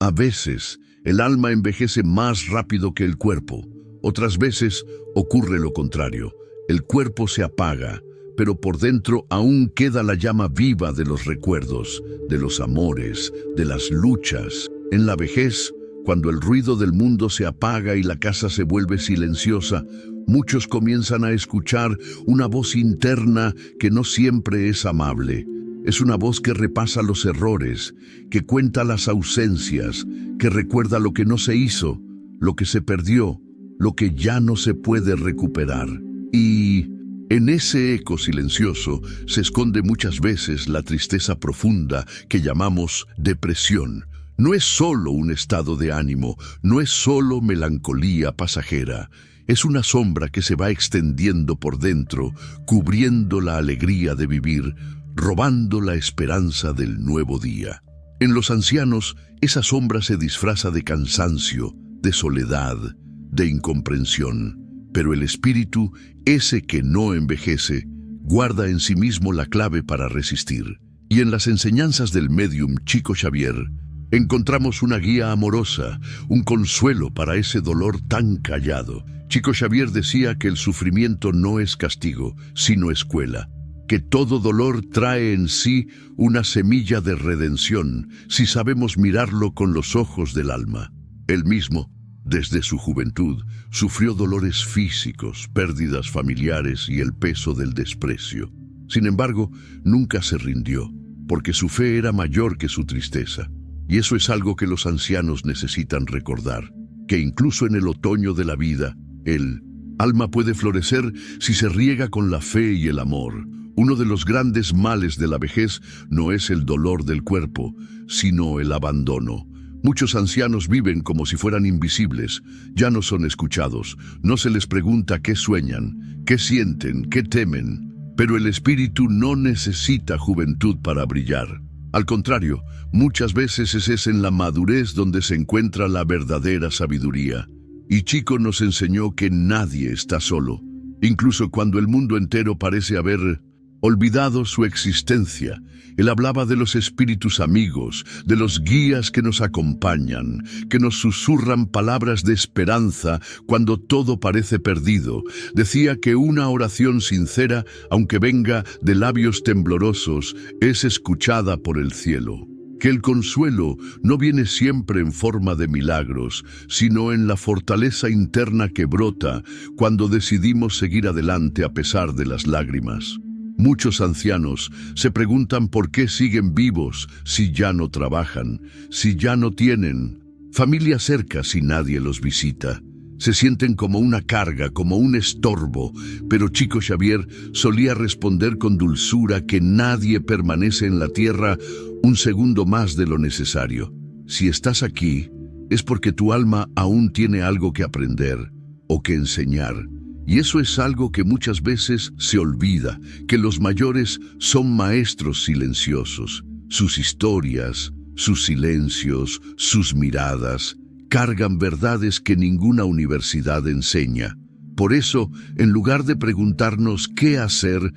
A veces, el alma envejece más rápido que el cuerpo. Otras veces ocurre lo contrario. El cuerpo se apaga, pero por dentro aún queda la llama viva de los recuerdos, de los amores, de las luchas. En la vejez, cuando el ruido del mundo se apaga y la casa se vuelve silenciosa, muchos comienzan a escuchar una voz interna que no siempre es amable. Es una voz que repasa los errores, que cuenta las ausencias, que recuerda lo que no se hizo, lo que se perdió, lo que ya no se puede recuperar. Y en ese eco silencioso se esconde muchas veces la tristeza profunda que llamamos depresión. No es solo un estado de ánimo, no es solo melancolía pasajera. Es una sombra que se va extendiendo por dentro, cubriendo la alegría de vivir, robando la esperanza del nuevo día. En los ancianos, esa sombra se disfraza de cansancio, de soledad, de incomprensión. Pero el espíritu, ese que no envejece, guarda en sí mismo la clave para resistir. Y en las enseñanzas del médium Chico Xavier, encontramos una guía amorosa, un consuelo para ese dolor tan callado. Chico Xavier decía que el sufrimiento no es castigo, sino escuela, que todo dolor trae en sí una semilla de redención, si sabemos mirarlo con los ojos del alma. Él mismo, desde su juventud, sufrió dolores físicos, pérdidas familiares y el peso del desprecio. Sin embargo, nunca se rindió, porque su fe era mayor que su tristeza. Y eso es algo que los ancianos necesitan recordar, que incluso en el otoño de la vida, el alma puede florecer si se riega con la fe y el amor. Uno de los grandes males de la vejez no es el dolor del cuerpo, sino el abandono. Muchos ancianos viven como si fueran invisibles, ya no son escuchados, no se les pregunta qué sueñan, qué sienten, qué temen. Pero el espíritu no necesita juventud para brillar. Al contrario, muchas veces es en la madurez donde se encuentra la verdadera sabiduría. Y Chico nos enseñó que nadie está solo, incluso cuando el mundo entero parece haber olvidado su existencia. Él hablaba de los espíritus amigos, de los guías que nos acompañan, que nos susurran palabras de esperanza cuando todo parece perdido. Decía que una oración sincera, aunque venga de labios temblorosos, es escuchada por el cielo. Que el consuelo no viene siempre en forma de milagros, sino en la fortaleza interna que brota cuando decidimos seguir adelante a pesar de las lágrimas. Muchos ancianos se preguntan por qué siguen vivos si ya no trabajan, si ya no tienen familia cerca, si nadie los visita. Se sienten como una carga, como un estorbo, pero Chico Xavier solía responder con dulzura que nadie permanece en la tierra un segundo más de lo necesario. Si estás aquí, es porque tu alma aún tiene algo que aprender o que enseñar. Y eso es algo que muchas veces se olvida, que los mayores son maestros silenciosos. Sus historias, sus silencios, sus miradas, cargan verdades que ninguna universidad enseña. Por eso, en lugar de preguntarnos qué hacer,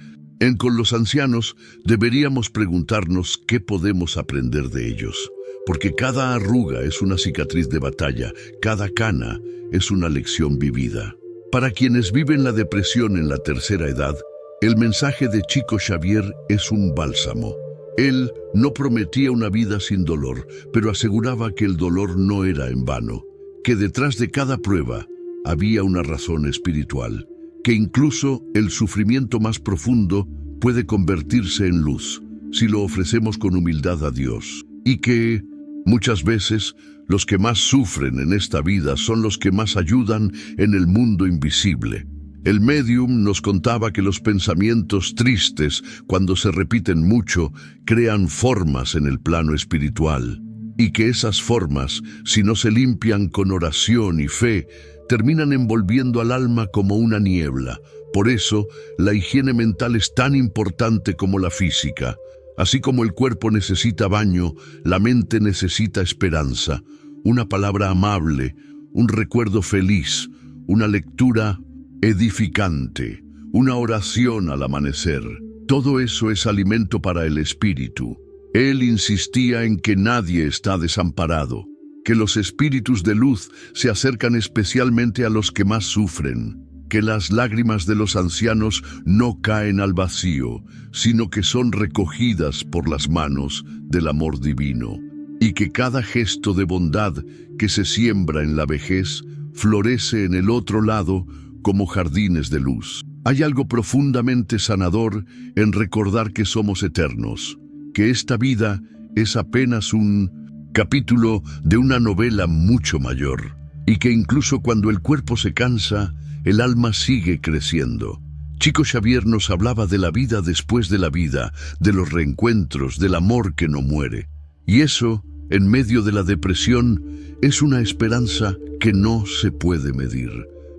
con los ancianos deberíamos preguntarnos qué podemos aprender de ellos. Porque cada arruga es una cicatriz de batalla, cada cana es una lección vivida. Para quienes viven la depresión en la tercera edad, el mensaje de Chico Xavier es un bálsamo. Él no prometía una vida sin dolor, pero aseguraba que el dolor no era en vano, que detrás de cada prueba había una razón espiritual, que incluso el sufrimiento más profundo puede convertirse en luz si lo ofrecemos con humildad a Dios, y que muchas veces los que más sufren en esta vida son los que más ayudan en el mundo invisible. El médium nos contaba que los pensamientos tristes, cuando se repiten mucho, crean formas en el plano espiritual, y que esas formas, si no se limpian con oración y fe, terminan envolviendo al alma como una niebla. Por eso, la higiene mental es tan importante como la física. Así como el cuerpo necesita baño, la mente necesita esperanza, una palabra amable, un recuerdo feliz, una lectura edificante, una oración al amanecer. Todo eso es alimento para el espíritu. Él insistía en que nadie está desamparado, que los espíritus de luz se acercan especialmente a los que más sufren, que las lágrimas de los ancianos no caen al vacío, sino que son recogidas por las manos del amor divino, y que cada gesto de bondad que se siembra en la vejez florece en el otro lado como jardines de luz. Hay algo profundamente sanador en recordar que somos eternos, que esta vida es apenas un capítulo de una novela mucho mayor, y que incluso cuando el cuerpo se cansa, el alma sigue creciendo. Chico Xavier nos hablaba de la vida después de la vida, de los reencuentros, del amor que no muere. Y eso, en medio de la depresión, es una esperanza que no se puede medir.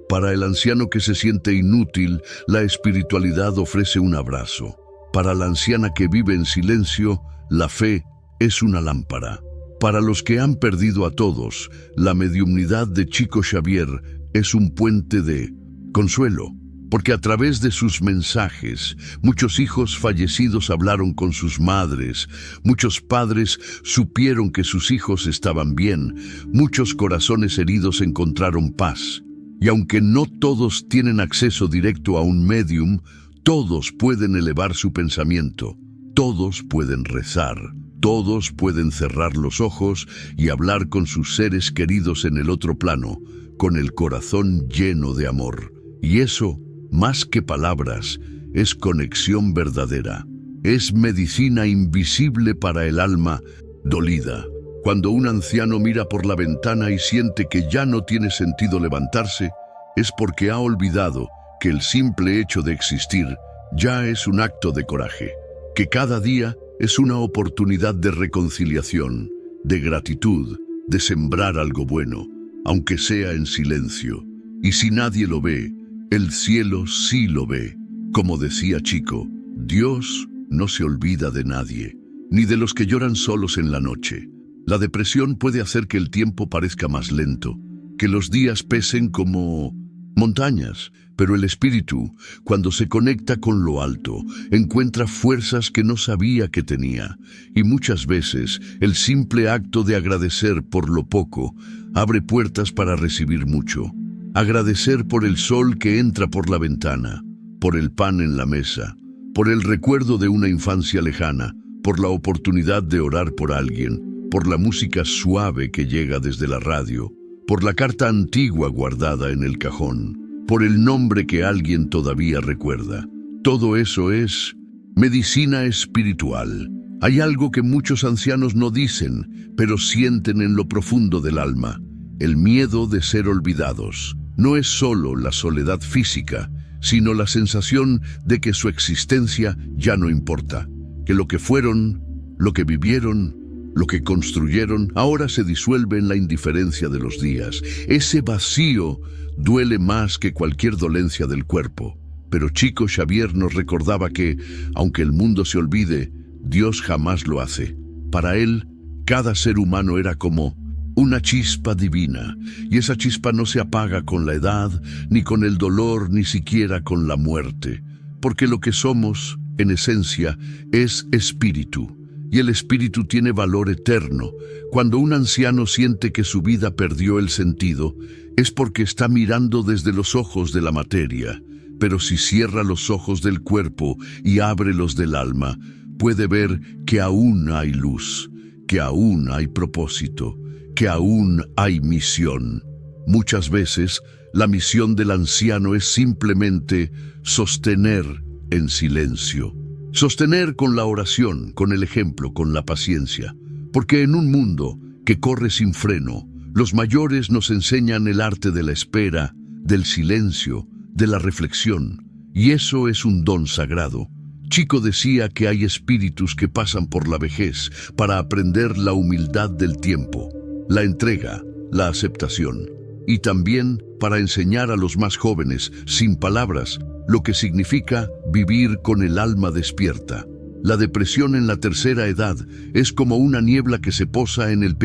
Para el anciano que se siente inútil, la espiritualidad ofrece un abrazo. Para la anciana que vive en silencio, la fe es una lámpara. Para los que han perdido a todos, la mediumnidad de Chico Xavier es un puente de consuelo, porque a través de sus mensajes, muchos hijos fallecidos hablaron con sus madres, muchos padres supieron que sus hijos estaban bien, muchos corazones heridos encontraron paz. Y aunque no todos tienen acceso directo a un médium, todos pueden elevar su pensamiento, todos pueden rezar. Todos pueden cerrar los ojos y hablar con sus seres queridos en el otro plano, con el corazón lleno de amor. Y eso, más que palabras, es conexión verdadera. Es medicina invisible para el alma dolida. Cuando un anciano mira por la ventana y siente que ya no tiene sentido levantarse, es porque ha olvidado que el simple hecho de existir ya es un acto de coraje, que cada día es una oportunidad de reconciliación, de gratitud, de sembrar algo bueno, aunque sea en silencio. Y si nadie lo ve, el cielo sí lo ve. Como decía Chico, Dios no se olvida de nadie, ni de los que lloran solos en la noche. La depresión puede hacer que el tiempo parezca más lento, que los días pesen como montañas, pero el espíritu, cuando se conecta con lo alto, encuentra fuerzas que no sabía que tenía, y muchas veces el simple acto de agradecer por lo poco abre puertas para recibir mucho. Agradecer por el sol que entra por la ventana, por el pan en la mesa, por el recuerdo de una infancia lejana, por la oportunidad de orar por alguien, por la música suave que llega desde la radio, por la carta antigua guardada en el cajón, por el nombre que alguien todavía recuerda. Todo eso es medicina espiritual. Hay algo que muchos ancianos no dicen, pero sienten en lo profundo del alma: el miedo de ser olvidados. No es solo la soledad física, sino la sensación de que su existencia ya no importa, que lo que fueron, lo que vivieron, lo que construyeron, ahora se disuelve en la indiferencia de los días. Ese vacío duele más que cualquier dolencia del cuerpo. Pero Chico Xavier nos recordaba que, aunque el mundo se olvide, Dios jamás lo hace. Para él, cada ser humano era como una chispa divina, y esa chispa no se apaga con la edad, ni con el dolor, ni siquiera con la muerte, porque lo que somos, en esencia, es espíritu. Y el espíritu tiene valor eterno. Cuando un anciano siente que su vida perdió el sentido, es porque está mirando desde los ojos de la materia. Pero si cierra los ojos del cuerpo y abre los del alma, puede ver que aún hay luz, que aún hay propósito, que aún hay misión. Muchas veces, la misión del anciano es simplemente sostener en silencio. Sostener con la oración, con el ejemplo, con la paciencia. Porque en un mundo que corre sin freno, los mayores nos enseñan el arte de la espera, del silencio, de la reflexión. Y eso es un don sagrado. Chico decía que hay espíritus que pasan por la vejez para aprender la humildad del tiempo, la entrega, la aceptación. Y también para enseñar a los más jóvenes, sin palabras, lo que significa vivir con el alma despierta. La depresión en la tercera edad es como una niebla que se posa en el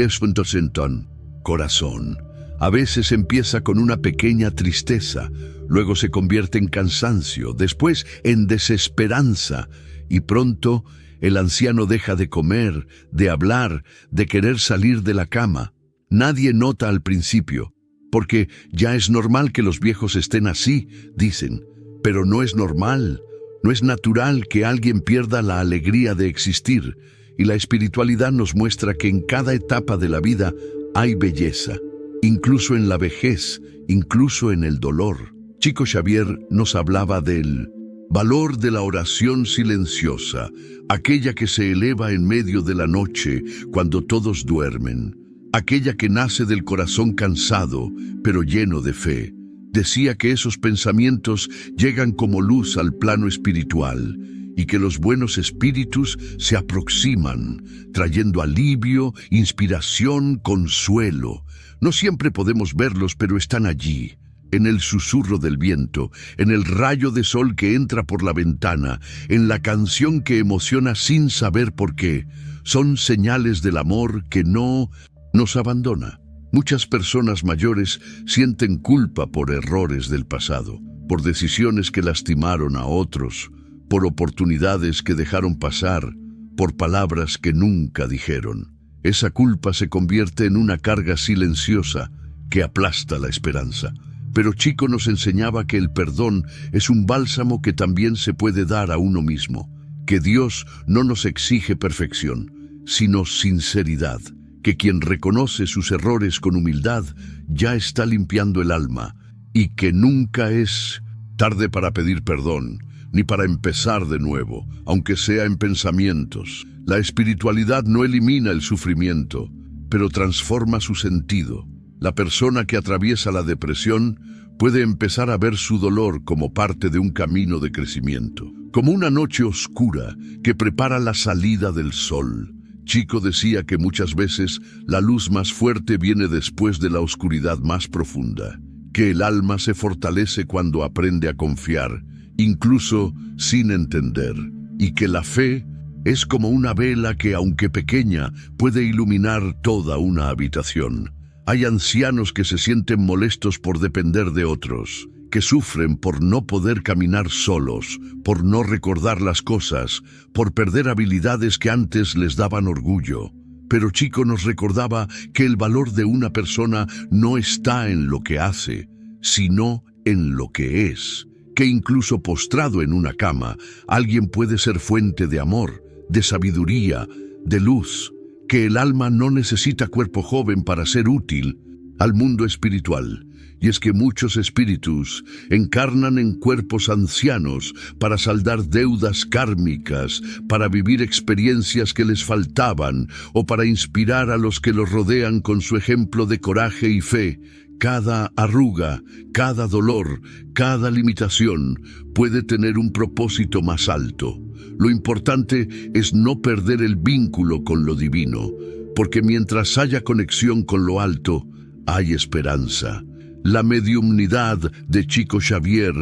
corazón. A veces empieza con una pequeña tristeza, luego se convierte en cansancio, después en desesperanza, y pronto el anciano deja de comer, de hablar, de querer salir de la cama. Nadie nota al principio, porque ya es normal que los viejos estén así, dicen. Pero no es normal, no es natural que alguien pierda la alegría de existir, y la espiritualidad nos muestra que en cada etapa de la vida hay belleza, incluso en la vejez, incluso en el dolor. Chico Xavier nos hablaba del valor de la oración silenciosa, aquella que se eleva en medio de la noche cuando todos duermen, aquella que nace del corazón cansado, pero lleno de fe. Decía que esos pensamientos llegan como luz al plano espiritual y que los buenos espíritus se aproximan, trayendo alivio, inspiración, consuelo. No siempre podemos verlos, pero están allí, en el susurro del viento, en el rayo de sol que entra por la ventana, en la canción que emociona sin saber por qué. Son señales del amor que no nos abandona. Muchas personas mayores sienten culpa por errores del pasado, por decisiones que lastimaron a otros, por oportunidades que dejaron pasar, por palabras que nunca dijeron. Esa culpa se convierte en una carga silenciosa que aplasta la esperanza. Pero Chico nos enseñaba que el perdón es un bálsamo que también se puede dar a uno mismo, que Dios no nos exige perfección, sino sinceridad, que quien reconoce sus errores con humildad ya está limpiando el alma, y que nunca es tarde para pedir perdón, ni para empezar de nuevo, aunque sea en pensamientos. La espiritualidad no elimina el sufrimiento, pero transforma su sentido. La persona que atraviesa la depresión puede empezar a ver su dolor como parte de un camino de crecimiento, como una noche oscura que prepara la salida del sol. Chico decía que muchas veces la luz más fuerte viene después de la oscuridad más profunda, que el alma se fortalece cuando aprende a confiar, incluso sin entender, y que la fe es como una vela que, aunque pequeña, puede iluminar toda una habitación. Hay ancianos que se sienten molestos por depender de otros, que sufren por no poder caminar solos, por no recordar las cosas, por perder habilidades que antes les daban orgullo. Pero Chico nos recordaba que el valor de una persona no está en lo que hace, sino en lo que es. Que incluso postrado en una cama, alguien puede ser fuente de amor, de sabiduría, de luz. Que el alma no necesita cuerpo joven para ser útil al mundo espiritual. Y es que muchos espíritus encarnan en cuerpos ancianos para saldar deudas kármicas, para vivir experiencias que les faltaban o para inspirar a los que los rodean con su ejemplo de coraje y fe. Cada arruga, cada dolor, cada limitación puede tener un propósito más alto. Lo importante es no perder el vínculo con lo divino, porque mientras haya conexión con lo alto, hay esperanza. La mediumnidad de Chico Xavier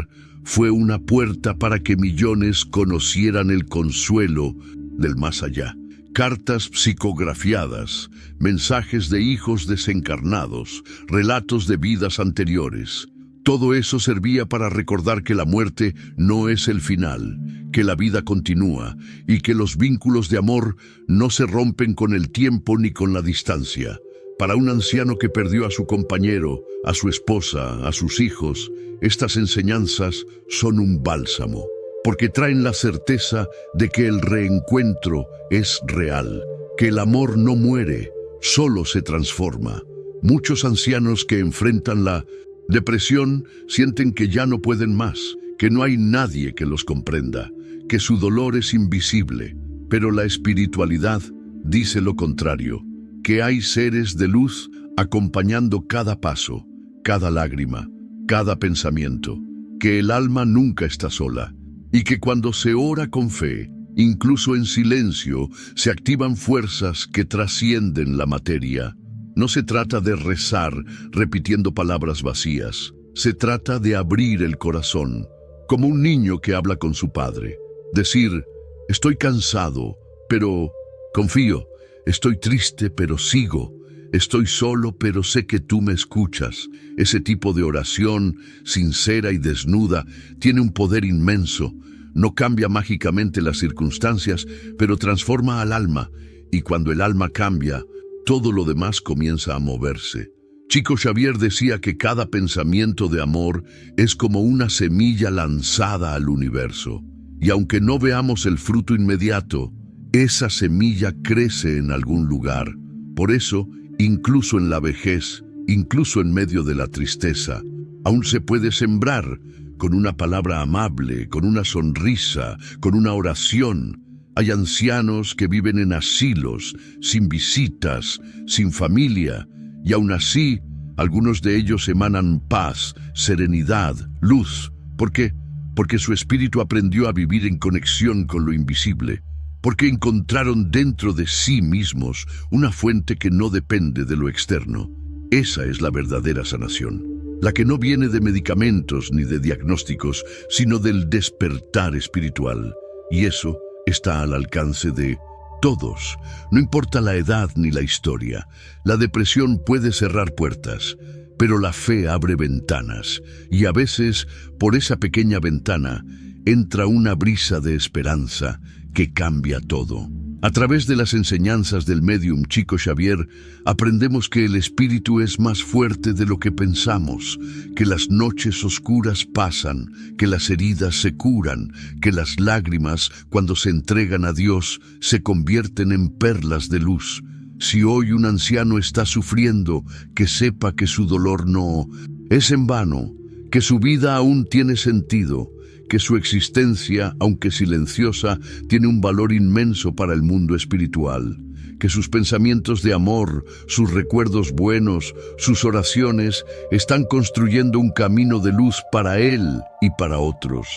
fue una puerta para que millones conocieran el consuelo del más allá. Cartas psicografiadas, mensajes de hijos desencarnados, relatos de vidas anteriores. Todo eso servía para recordar que la muerte no es el final, que la vida continúa y que los vínculos de amor no se rompen con el tiempo ni con la distancia. Para un anciano que perdió a su compañero, a su esposa, a sus hijos, estas enseñanzas son un bálsamo, porque traen la certeza de que el reencuentro es real, que el amor no muere, solo se transforma. Muchos ancianos que enfrentan la depresión sienten que ya no pueden más, que no hay nadie que los comprenda, que su dolor es invisible, pero la espiritualidad dice lo contrario, que hay seres de luz acompañando cada paso, cada lágrima, cada pensamiento, que el alma nunca está sola y que cuando se ora con fe, incluso en silencio, se activan fuerzas que trascienden la materia. No se trata de rezar repitiendo palabras vacías, se trata de abrir el corazón, como un niño que habla con su padre. Decir, estoy cansado, pero confío. Estoy triste, pero sigo. Estoy solo, pero sé que tú me escuchas. Ese tipo de oración, sincera y desnuda, tiene un poder inmenso. No cambia mágicamente las circunstancias, pero transforma al alma. Y cuando el alma cambia, todo lo demás comienza a moverse. Chico Xavier decía que cada pensamiento de amor es como una semilla lanzada al universo. Y aunque no veamos el fruto inmediato, esa semilla crece en algún lugar. Por eso, incluso en la vejez, incluso en medio de la tristeza, aún se puede sembrar con una palabra amable, con una sonrisa, con una oración. Hay ancianos que viven en asilos, sin visitas, sin familia, y aún así, algunos de ellos emanan paz, serenidad, luz. ¿Por qué? Porque su espíritu aprendió a vivir en conexión con lo invisible, porque encontraron dentro de sí mismos una fuente que no depende de lo externo. Esa es la verdadera sanación, la que no viene de medicamentos ni de diagnósticos, sino del despertar espiritual. Y eso está al alcance de todos, no importa la edad ni la historia. La depresión puede cerrar puertas, pero la fe abre ventanas, y a veces, por esa pequeña ventana, entra una brisa de esperanza que cambia todo. A través de las enseñanzas del médium Chico Xavier, aprendemos que el espíritu es más fuerte de lo que pensamos, que las noches oscuras pasan, que las heridas se curan, que las lágrimas, cuando se entregan a Dios, se convierten en perlas de luz. Si hoy un anciano está sufriendo, que sepa que su dolor no es en vano, que su vida aún tiene sentido, que su existencia, aunque silenciosa, tiene un valor inmenso para el mundo espiritual, que sus pensamientos de amor, sus recuerdos buenos, sus oraciones, están construyendo un camino de luz para él y para otros.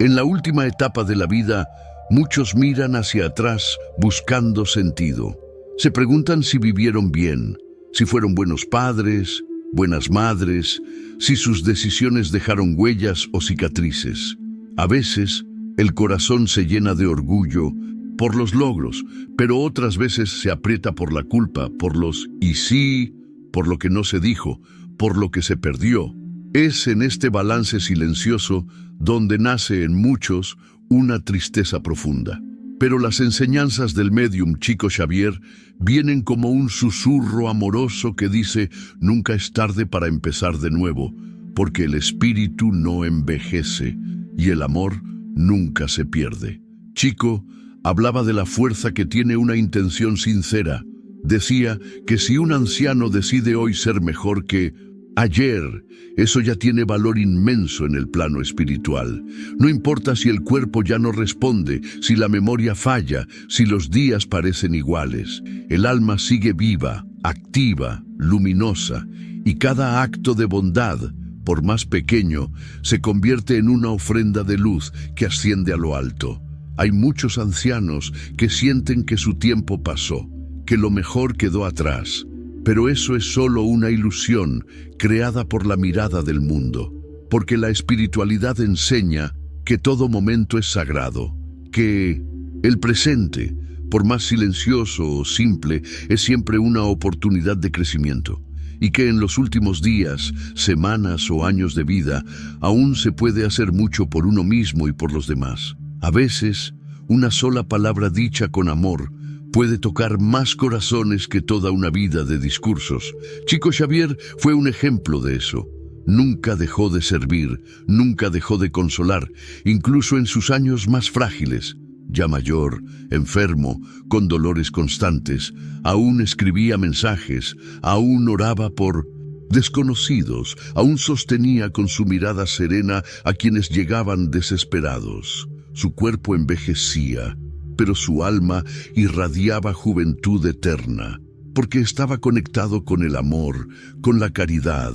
En la última etapa de la vida, muchos miran hacia atrás buscando sentido. Se preguntan si vivieron bien, si fueron buenos padres, buenas madres, si sus decisiones dejaron huellas o cicatrices. A veces, el corazón se llena de orgullo por los logros, pero otras veces se aprieta por la culpa, por los y sí, por lo que no se dijo, por lo que se perdió. Es en este balance silencioso donde nace en muchos una tristeza profunda. Pero las enseñanzas del médium Chico Xavier vienen como un susurro amoroso que dice: nunca es tarde para empezar de nuevo, porque el espíritu no envejece y el amor nunca se pierde. Chico hablaba de la fuerza que tiene una intención sincera. Decía que si un anciano decide hoy ser mejor que ayer, eso ya tiene valor inmenso en el plano espiritual. No importa si el cuerpo ya no responde, si la memoria falla, si los días parecen iguales. El alma sigue viva, activa, luminosa, y cada acto de bondad, por más pequeño, se convierte en una ofrenda de luz que asciende a lo alto. Hay muchos ancianos que sienten que su tiempo pasó, que lo mejor quedó atrás, pero eso es solo una ilusión creada por la mirada del mundo, porque la espiritualidad enseña que todo momento es sagrado, que el presente, por más silencioso o simple, es siempre una oportunidad de crecimiento, y que en los últimos días, semanas o años de vida, aún se puede hacer mucho por uno mismo y por los demás. A veces, una sola palabra dicha con amor puede tocar más corazones que toda una vida de discursos. Chico Xavier fue un ejemplo de eso. Nunca dejó de servir, nunca dejó de consolar, incluso en sus años más frágiles. Ya mayor, enfermo, con dolores constantes, aún escribía mensajes, aún oraba por desconocidos, aún sostenía con su mirada serena a quienes llegaban desesperados. Su cuerpo envejecía, pero su alma irradiaba juventud eterna, porque estaba conectado con el amor, con la caridad,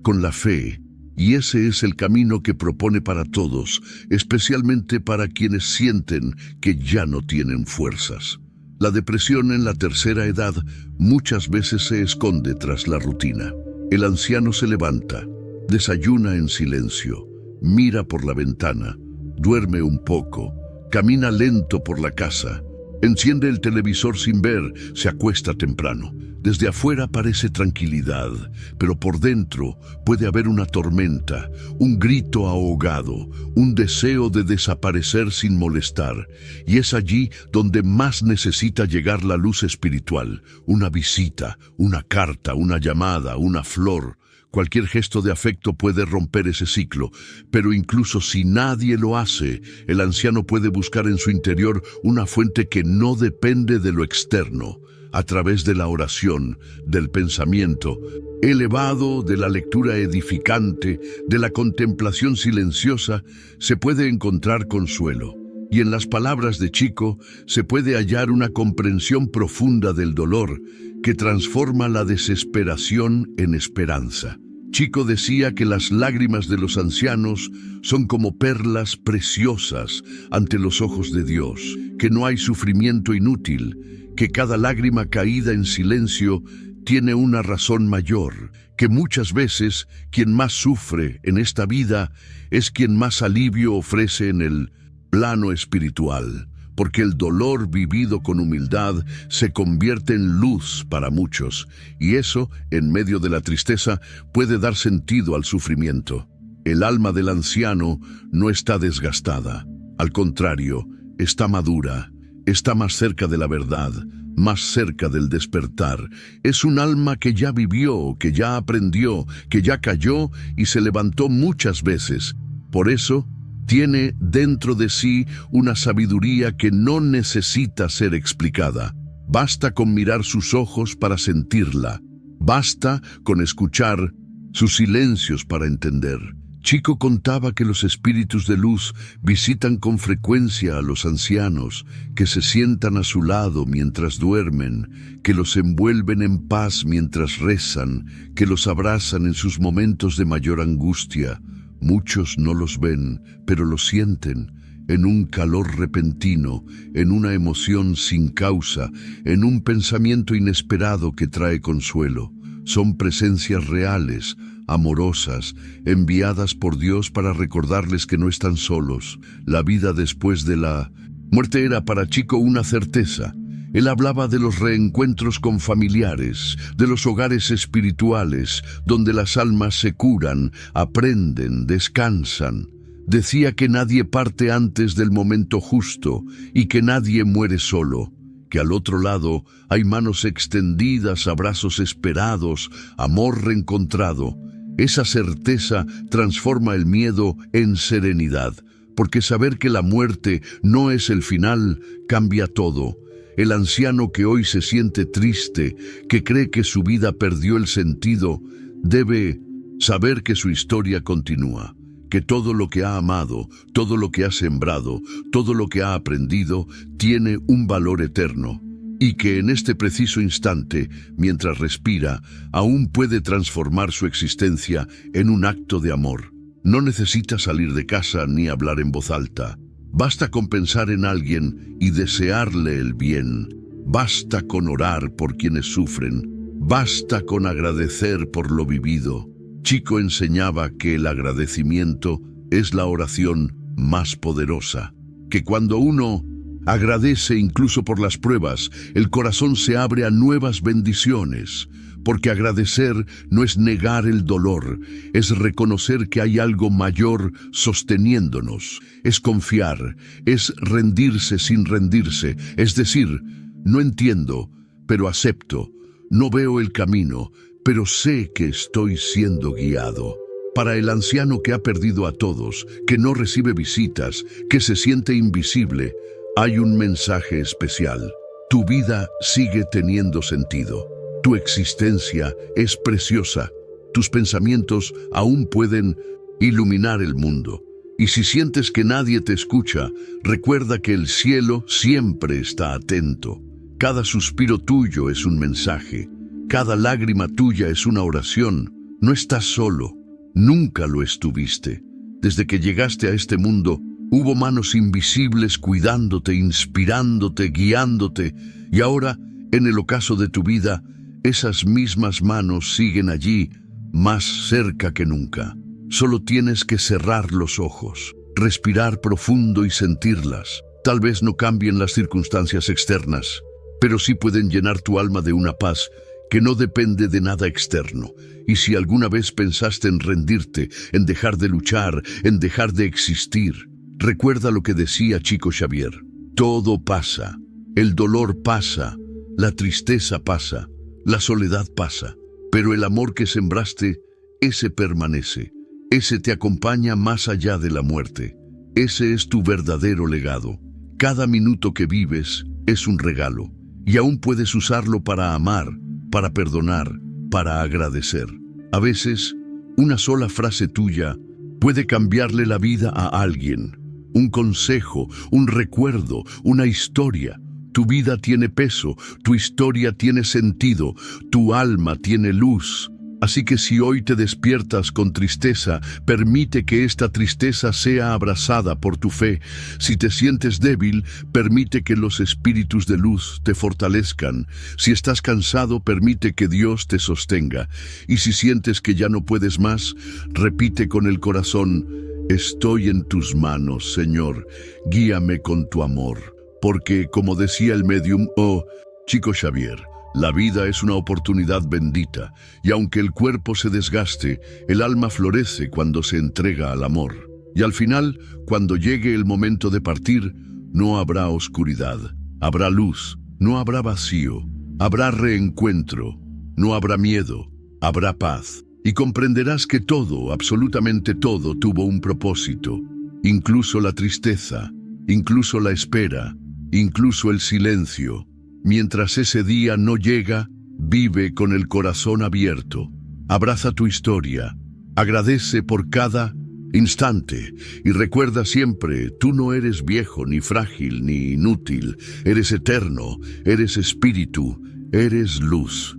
con la fe. Y ese es el camino que propone para todos, especialmente para quienes sienten que ya no tienen fuerzas. La depresión en la tercera edad muchas veces se esconde tras la rutina. El anciano se levanta, desayuna en silencio, mira por la ventana, duerme un poco, camina lento por la casa, enciende el televisor sin ver, se acuesta temprano. Desde afuera parece tranquilidad, pero por dentro puede haber una tormenta, un grito ahogado, un deseo de desaparecer sin molestar. Y es allí donde más necesita llegar la luz espiritual, una visita, una carta, una llamada, una flor. Cualquier gesto de afecto puede romper ese ciclo, pero incluso si nadie lo hace, el anciano puede buscar en su interior una fuente que no depende de lo externo, a través de la oración, del pensamiento elevado, de la lectura edificante, de la contemplación silenciosa, se puede encontrar consuelo. Y en las palabras de Chico se puede hallar una comprensión profunda del dolor que transforma la desesperación en esperanza. Chico decía que las lágrimas de los ancianos son como perlas preciosas ante los ojos de Dios, que no hay sufrimiento inútil, que cada lágrima caída en silencio tiene una razón mayor, que muchas veces quien más sufre en esta vida es quien más alivio ofrece en el plano espiritual, porque el dolor vivido con humildad se convierte en luz para muchos, y eso, en medio de la tristeza, puede dar sentido al sufrimiento. El alma del anciano no está desgastada, al contrario, está madura, está más cerca de la verdad, más cerca del despertar. Es un alma que ya vivió, que ya aprendió, que ya cayó y se levantó muchas veces. Por eso, tiene dentro de sí una sabiduría que no necesita ser explicada. Basta con mirar sus ojos para sentirla. Basta con escuchar sus silencios para entender. Chico contaba que los espíritus de luz visitan con frecuencia a los ancianos, que se sientan a su lado mientras duermen, que los envuelven en paz mientras rezan, que los abrazan en sus momentos de mayor angustia. Muchos no los ven, pero lo sienten, en un calor repentino, en una emoción sin causa, en un pensamiento inesperado que trae consuelo. Son presencias reales, amorosas, enviadas por Dios para recordarles que no están solos. La vida después de la muerte era para Chico una certeza. Él hablaba de los reencuentros con familiares, de los hogares espirituales, donde las almas se curan, aprenden, descansan. Decía que nadie parte antes del momento justo y que nadie muere solo, que al otro lado hay manos extendidas, abrazos esperados, amor reencontrado. Esa certeza transforma el miedo en serenidad, porque saber que la muerte no es el final cambia todo. El anciano que hoy se siente triste, que cree que su vida perdió el sentido, debe saber que su historia continúa, que todo lo que ha amado, todo lo que ha sembrado, todo lo que ha aprendido, tiene un valor eterno, y que en este preciso instante, mientras respira, aún puede transformar su existencia en un acto de amor. No necesita salir de casa ni hablar en voz alta. Basta con pensar en alguien y desearle el bien. Basta con orar por quienes sufren. Basta con agradecer por lo vivido. Chico enseñaba que el agradecimiento es la oración más poderosa, que cuando uno agradece incluso por las pruebas, el corazón se abre a nuevas bendiciones, porque agradecer no es negar el dolor, es reconocer que hay algo mayor sosteniéndonos, es confiar, es rendirse sin rendirse, es decir, no entiendo, pero acepto, no veo el camino, pero sé que estoy siendo guiado. Para el anciano que ha perdido a todos, que no recibe visitas, que se siente invisible, hay un mensaje especial. Tu vida sigue teniendo sentido. Tu existencia es preciosa. Tus pensamientos aún pueden iluminar el mundo. Y si sientes que nadie te escucha, recuerda que el cielo siempre está atento. Cada suspiro tuyo es un mensaje. Cada lágrima tuya es una oración. No estás solo. Nunca lo estuviste. Desde que llegaste a este mundo, hubo manos invisibles cuidándote, inspirándote, guiándote. Y ahora, en el ocaso de tu vida, esas mismas manos siguen allí, más cerca que nunca. Solo tienes que cerrar los ojos, respirar profundo y sentirlas. Tal vez no cambien las circunstancias externas, pero sí pueden llenar tu alma de una paz que no depende de nada externo. Y si alguna vez pensaste en rendirte, en dejar de luchar, en dejar de existir, recuerda lo que decía Chico Xavier. Todo pasa, el dolor pasa, la tristeza pasa, la soledad pasa, pero el amor que sembraste, ese permanece, ese te acompaña más allá de la muerte. Ese es tu verdadero legado. Cada minuto que vives es un regalo, y aún puedes usarlo para amar, para perdonar, para agradecer. A veces, una sola frase tuya puede cambiarle la vida a alguien. Un consejo, un recuerdo, una historia. Tu vida tiene peso, tu historia tiene sentido, tu alma tiene luz. Así que si hoy te despiertas con tristeza, permite que esta tristeza sea abrazada por tu fe. Si te sientes débil, permite que los espíritus de luz te fortalezcan. Si estás cansado, permite que Dios te sostenga. Y si sientes que ya no puedes más, repite con el corazón: estoy en tus manos, Señor, guíame con tu amor. Porque, como decía el medium Chico Xavier, la vida es una oportunidad bendita, y aunque el cuerpo se desgaste, el alma florece cuando se entrega al amor. Y al final, cuando llegue el momento de partir, no habrá oscuridad, habrá luz, no habrá vacío, habrá reencuentro, no habrá miedo, habrá paz. Y comprenderás que todo, absolutamente todo, tuvo un propósito, incluso la tristeza, incluso la espera, incluso el silencio. Mientras ese día no llega, vive con el corazón abierto. Abraza tu historia, agradece por cada instante y recuerda siempre, tú no eres viejo, ni frágil, ni inútil. Eres eterno, eres espíritu, eres luz.